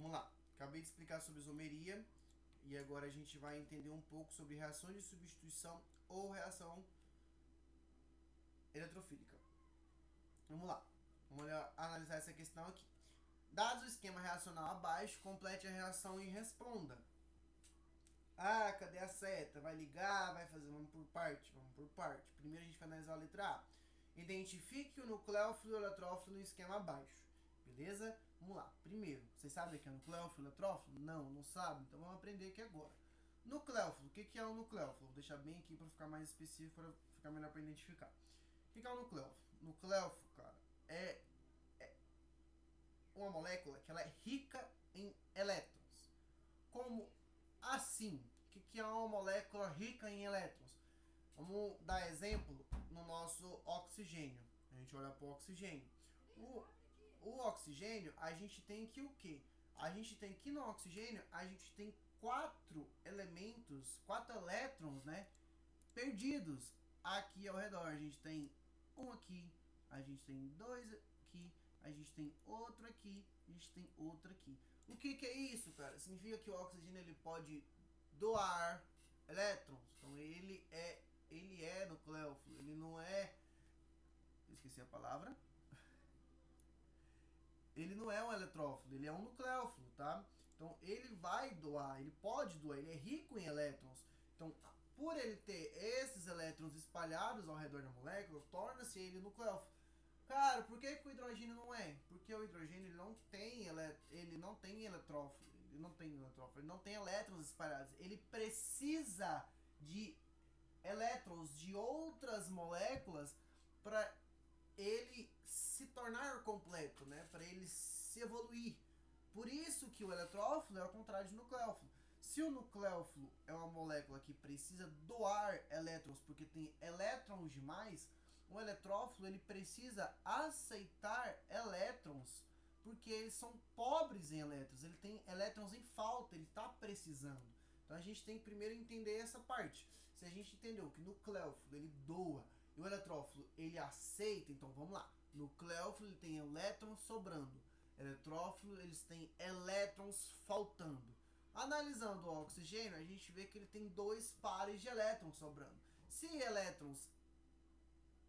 Vamos lá. Acabei de explicar sobre isomeria e agora a gente vai entender um pouco sobre reação de substituição ou reação eletrofílica. Vamos lá. Vamos analisar essa questão aqui. Dado o esquema reacional abaixo, complete a reação e responda. Ah, cadê a seta? Vai ligar, vai fazer, vamos por parte. Primeiro a gente vai analisar a letra A. Identifique o nucleófilo e o eletrófilo no esquema abaixo. Beleza? Vamos lá. Primeiro, vocês sabem o que é nucleófilo e eletrófilo? Não sabe? Então vamos aprender aqui agora. Nucleófilo. O que é um nucleófilo? Vou deixar bem aqui para ficar mais específico, para ficar melhor para identificar. O que é um nucleófilo? Nucleófilo, cara, é uma molécula que ela é rica em elétrons. Como assim? O que é uma molécula rica em elétrons? Vamos dar exemplo no nosso oxigênio. A gente olha para o oxigênio. O oxigênio, a gente tem aqui o quê? A gente tem aqui no oxigênio, a gente tem 4 elementos, 4 elétrons, né, perdidos aqui ao redor. A gente tem um aqui, a gente tem 2 aqui, a gente tem outro aqui, a gente tem outro aqui. O que é isso, cara? Significa que o oxigênio ele pode doar elétrons. Então ele é nucleófilo, ele não é... Esqueci a palavra. Ele não é um eletrófilo, ele é um nucleófilo, tá? Então ele vai doar, ele pode doar, ele é rico em elétrons. Então, por ele ter esses elétrons espalhados ao redor da molécula, torna-se ele nucleófilo. Cara, por que o hidrogênio não é? Porque o hidrogênio ele não tem eletrófilo, ele não tem elétrons espalhados. Ele precisa de elétrons de outras moléculas para ele se tornar completo, né? Para ele se evoluir. Por isso que o eletrófilo é ao contrário de nucleófilo. Se o nucleófilo é uma molécula que precisa doar elétrons porque tem elétrons demais, o eletrófilo ele precisa aceitar elétrons porque eles são pobres em elétrons, ele tem elétrons em falta, ele está precisando. Então a gente tem que primeiro entender essa parte. Se a gente entendeu que o nucleófilo ele doa e o eletrófilo ele aceita, então vamos lá. Nucleófilo ele tem elétrons sobrando, eletrófilo eles têm elétrons faltando. Analisando o oxigênio, a gente vê que ele tem 2 pares de elétrons sobrando. Se elétrons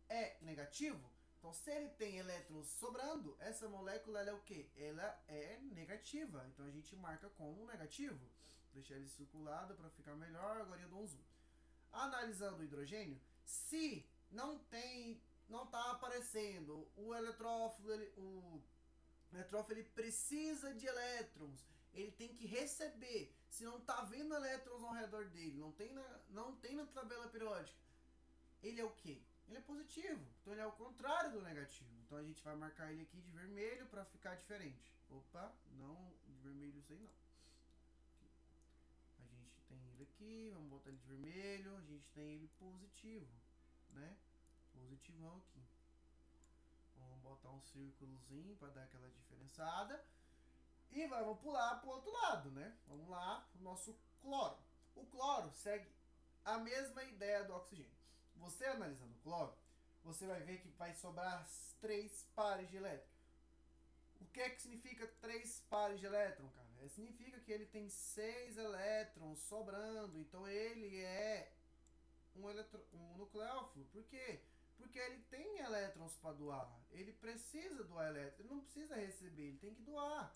é negativo, então se ele tem elétrons sobrando, essa molécula ela é o quê? Ela é negativa. Então a gente marca como negativo. Vou deixar ele circulado para ficar melhor. Agora eu dou um zoom. Analisando o hidrogênio, se não está aparecendo o eletrófilo, o eletrófilo ele precisa de elétrons, ele tem que receber. Se não está vendo elétrons ao redor dele, não tem na tabela periódica, ele é o quê? Ele é positivo, então ele é o contrário do negativo. Então a gente vai marcar ele aqui de vermelho para ficar diferente. Opa, não de vermelho isso aí não. A gente tem ele aqui, vamos botar ele de vermelho, a gente tem ele positivo, né? Positivão aqui. Vamos botar um círculozinho para dar aquela diferenciada. E vamos pular para o outro lado, né? Vamos lá, o nosso cloro. O cloro segue a mesma ideia do oxigênio. Você analisando o cloro, você vai ver que vai sobrar 3 pares de elétrons. O que é que significa 3 pares de elétrons, cara? Significa que ele tem 6 elétrons sobrando. Então ele é um nucleófilo. Por quê? Porque ele tem elétrons para doar. Ele precisa doar elétrons. Ele não precisa receber, ele tem que doar.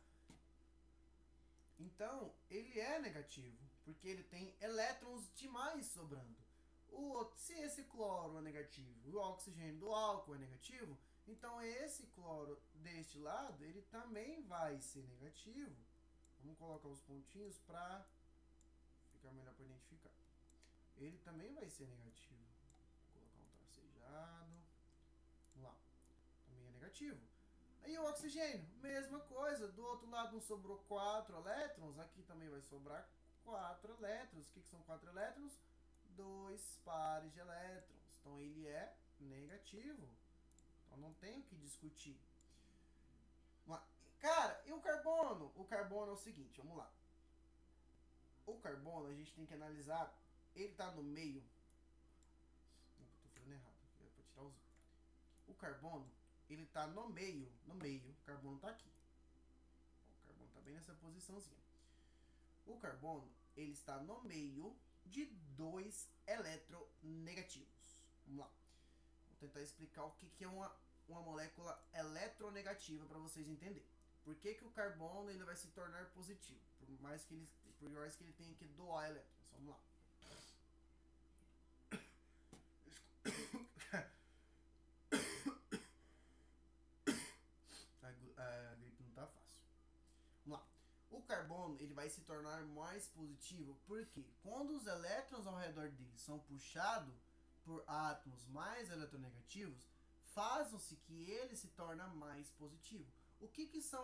Então, ele é negativo, porque ele tem elétrons demais sobrando. Se esse cloro é negativo e o oxigênio do álcool é negativo, então esse cloro deste lado, ele também vai ser negativo. Vamos colocar os pontinhos para ficar melhor para identificar. Ele também vai ser negativo. Vou colocar um tracejado. Vamos lá. Também é negativo. Aí o oxigênio, mesma coisa. Do outro lado não sobrou 4 elétrons. Aqui também vai sobrar 4 elétrons. O que são 4 elétrons? 2 pares de elétrons. Então ele é negativo. Então não tem o que discutir. Cara, e o carbono? O carbono é o seguinte, vamos lá. O carbono a gente tem que analisar. Ele está no meio. Estou falando errado. É para tirar os... O carbono, ele está no meio. O carbono está aqui. O carbono está bem nessa posiçãozinha. O carbono, ele está no meio de dois eletronegativos. Vamos lá. Vou tentar explicar o que é uma molécula eletronegativa para vocês entenderem. Por que o carbono ele vai se tornar positivo? Por mais que ele tenha que doar elétrons. Vamos lá. A gripe não tá fácil. Vamos lá. O carbono ele vai se tornar mais positivo porque quando os elétrons ao redor dele são puxados por átomos mais eletronegativos, fazem-se que ele se torna mais positivo. O que são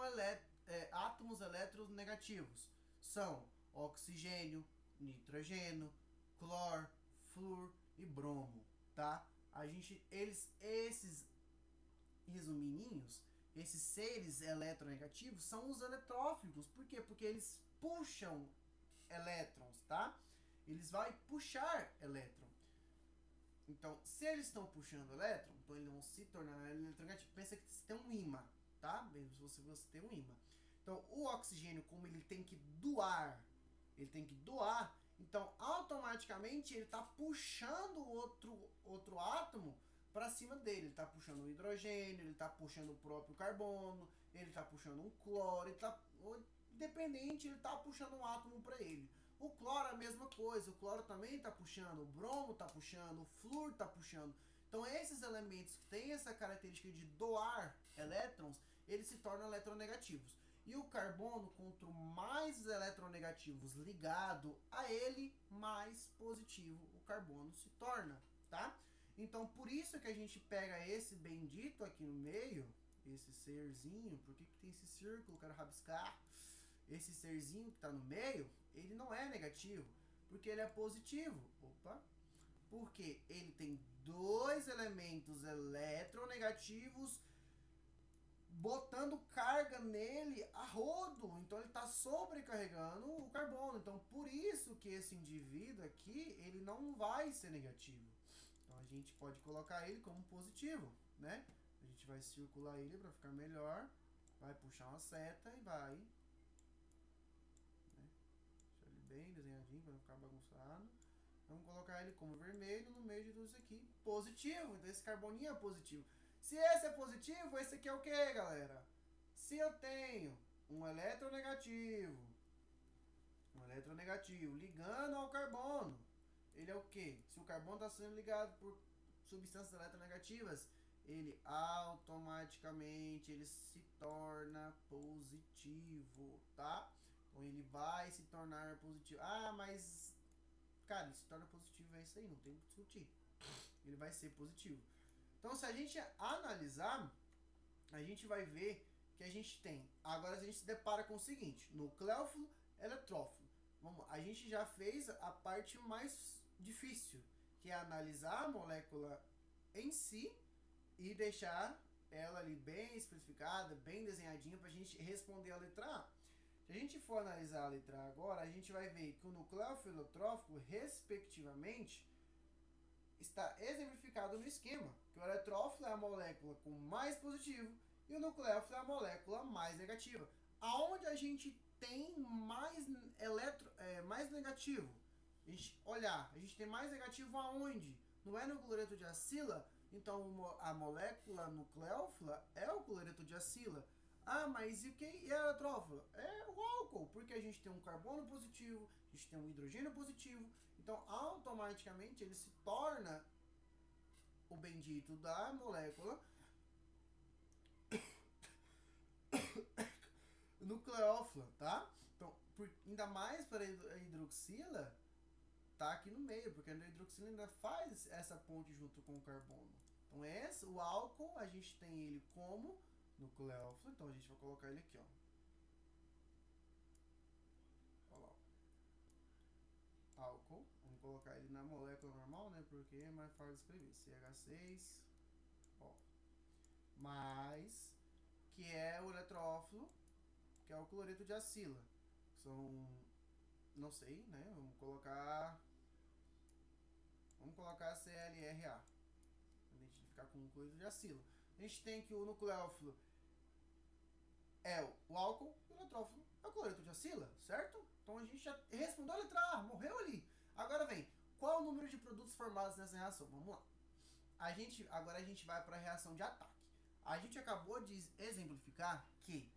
átomos eletronegativos? São oxigênio, nitrogênio, cloro, flúor e bromo, tá? Esses resumininhos, esses seres eletronegativos são os eletrófilos. Por quê? Porque eles puxam elétrons, tá? Eles vão puxar elétron. Então, se eles estão puxando elétron, então eles vão se tornar eletronegativo. Pensa que você tem um ímã, tá? Mesmo se você tem um ímã. Então, o oxigênio, como ele tem que doar, então automaticamente ele está puxando outro átomo para cima dele. Ele está puxando o hidrogênio, ele está puxando o próprio carbono, ele está puxando um cloro, independente, ele está puxando um átomo para ele. O cloro é a mesma coisa, o cloro também está puxando, o bromo está puxando, o flúor está puxando. Então esses elementos que têm essa característica de doar elétrons, eles se tornam eletronegativos. E o carbono, quanto mais eletronegativos ligado a ele, mais positivo o carbono se torna, tá? Então por isso que a gente pega esse bendito aqui no meio, esse serzinho, por que tem esse círculo, quero rabiscar? Esse serzinho que está no meio, ele não é negativo, porque ele é positivo. Opa! Porque ele tem dois elementos eletronegativos botando carga nele a rodo. Então ele está sobrecarregando o carbono. Então por isso que esse indivíduo aqui, ele não vai ser negativo. Então a gente pode colocar ele como positivo, né? A gente vai circular ele para ficar melhor. Vai puxar uma seta e vai... bem desenhadinho para não ficar bagunçado. Vamos colocar ele como vermelho no meio de tudo isso aqui. Positivo. Então esse carboninho é positivo. Se esse é positivo, esse aqui é o que, galera? Se eu tenho um eletronegativo ligando ao carbono, ele é o que? Se o carbono está sendo ligado por substâncias eletronegativas, ele automaticamente se torna positivo, tá? Então ele vai se tornar positivo. Ah, mas... cara, ele se torna positivo, é isso aí, não tem o que discutir. Ele vai ser positivo. Então se a gente analisar, a gente vai ver que a gente tem... agora a gente se depara com o seguinte: nucleófilo, eletrófilo. A gente já fez a parte mais difícil, que é analisar a molécula em si e deixar ela ali bem especificada, bem desenhadinha, para a gente responder a letra A. Se a gente for analisar a letra A agora, a gente vai ver que o nucleófilo e o eletrófilo, respectivamente, está exemplificado no esquema, que o eletrófilo é a molécula com mais positivo e o nucleófilo é a molécula mais negativa. Aonde a gente tem mais mais negativo? A gente tem mais negativo aonde? Não é no cloreto de acila? Então a molécula nucleófila é o cloreto de acila. Ah, mas e o que é eletrófilo? É o álcool, porque a gente tem um carbono positivo, a gente tem um hidrogênio positivo, então automaticamente ele se torna o bendito da molécula nucleófila, tá? Então, ainda mais para a hidroxila, tá aqui no meio, porque a hidroxila ainda faz essa ponte junto com o carbono. Então o álcool, a gente tem ele como nucleófilo, então a gente vai colocar ele aqui, ó. Olha lá. Álcool, vamos colocar ele na molécula normal, né? Porque é mais fácil de escrever. CH6, ó. Mais, que é o eletrófilo, que é o cloreto de acila. São, não sei, né? Vamos colocar ClRa. Identificar com cloreto de acila. A gente tem que o nucleófilo é o álcool e o eletrófilo é o cloreto de acila, certo? Então a gente já respondeu a letra A, morreu ali. Agora vem, qual o número de produtos formados nessa reação? Vamos lá. Agora a gente vai para a reação de ataque. A gente acabou de exemplificar que